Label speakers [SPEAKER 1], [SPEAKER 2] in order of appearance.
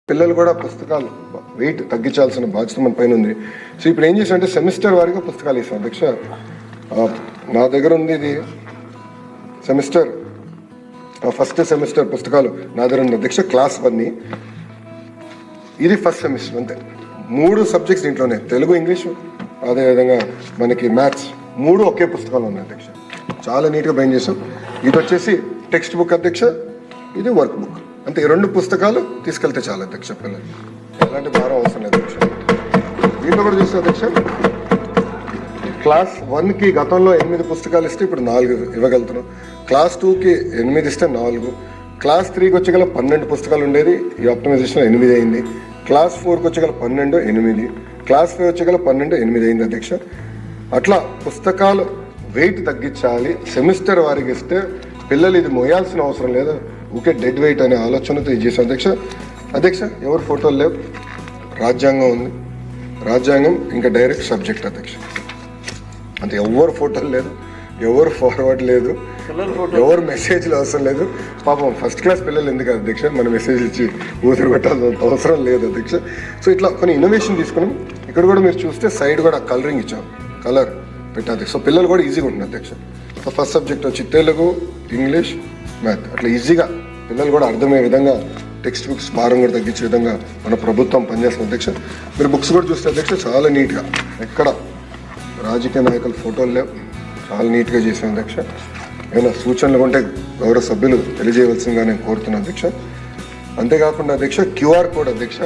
[SPEAKER 1] పిల్లలు కూడా పుస్తకాలు వెయిట్ తగ్గించాల్సిన బాధ్యత మన పైన ఉంది. సో ఇప్పుడు ఏం చేసాం అంటే సెమిస్టర్ వారీగా పుస్తకాలు ఇస్తాం అధ్యక్ష. నా దగ్గర ఉంది ఇది సెమిస్టర్ ఫస్ట్ సెమిస్టర్ పుస్తకాలు నా దగ్గర ఉంది అధ్యక్ష. క్లాస్ 1 ఇది ఫస్ట్ సెమిస్టర్ అంతే. 3 సబ్జెక్ట్స్ దీంట్లోనే, తెలుగు, ఇంగ్లీషు, అదేవిధంగా మనకి మ్యాథ్స్, 3 ఒకే పుస్తకాలు ఉన్నాయి అధ్యక్ష. చాలా నీట్గా బైండ్ చేసాం. ఇది వచ్చేసి టెక్స్ట్ బుక్ అధ్యక్ష, ఇది వర్క్ బుక్ అంతే. 2 పుస్తకాలు తీసుకెళ్తే చాలా అధ్యక్ష. పిల్లలు ఎలాంటి భారం అవసరం లేదు అధ్యక్ష. దీంట్లో కూడా చూస్తే అధ్యక్ష, క్లాస్ 1కి గతంలో 8 పుస్తకాలు ఇస్తే ఇప్పుడు 4 ఇవ్వగలుగుతున్నాం. క్లాస్ 2కి 8 ఇస్తే 4. క్లాస్ 3కి వచ్చేగల 12 పుస్తకాలు ఉండేది, ఈ ఆప్టిమైజేషన్ 8 అయింది. క్లాస్ 4కి వచ్చేగల 12, 8. క్లాస్ 5 వచ్చేగల 12, 8 అయింది అధ్యక్ష. అట్లా పుస్తకాలు వెయిట్ తగ్గించాలి, సెమిస్టర్ వారికి ఇస్తే పిల్లలు ఇది మోయాల్సిన అవసరం లేదు, ఊకే డెడ్ వెయిట్ అనే ఆలోచనతో ఇది చేసాం అధ్యక్ష. అధ్యక్ష ఎవరు ఫోటోలు లేవు, రాజ్యాంగం ఉంది, రాజ్యాంగం ఇంకా డైరెక్ట్ సబ్జెక్ట్ అధ్యక్ష అంతే. ఎవరు ఫోటోలు లేదు, ఎవరు ఫార్వర్డ్ లేదు, ఎవరు మెసేజ్లు అవసరం లేదు. పాపం ఫస్ట్ క్లాస్ పిల్లలు ఎందుకు అధ్యక్ష మన మెసేజ్ ఇచ్చి ఊపిరి కొట్టాల్సిన అవసరం లేదు అధ్యక్ష. సో ఇట్లా కొన్ని ఇన్నోవేషన్ తీసుకున్నాం. ఇక్కడ కూడా మీరు చూస్తే సైడ్ కూడా కలరింగ్ ఇచ్చాం, కలర్ పెట్టాలి. సో పిల్లలు కూడా ఈజీగా ఉంటుంది అధ్యక్ష. సో ఫస్ట్ సబ్జెక్ట్ వచ్చి తెలుగు, ఇంగ్లీష్, మ్యాథ్, అట్లా ఈజీగా పిల్లలు కూడా అర్థమయ్యే విధంగా టెక్స్ట్ బుక్స్ భారం కూడా తగ్గించే విధంగా మన ప్రభుత్వం పనిచేస్తుంది అధ్యక్ష. మీరు బుక్స్ కూడా చూస్తే అధ్యక్ష చాలా నీట్గా, ఎక్కడ రాజకీయ నాయకుల ఫోటోలు లేవు, చాలా నీట్గా చేసాం అధ్యక్ష. ఏమైనా సూచనలు ఉంటే గౌరవ సభ్యులు తెలియజేయవలసిందిగా నేను కోరుతున్నాను అధ్యక్ష. అంతేకాకుండా అధ్యక్ష QR కోడ్ అధ్యక్ష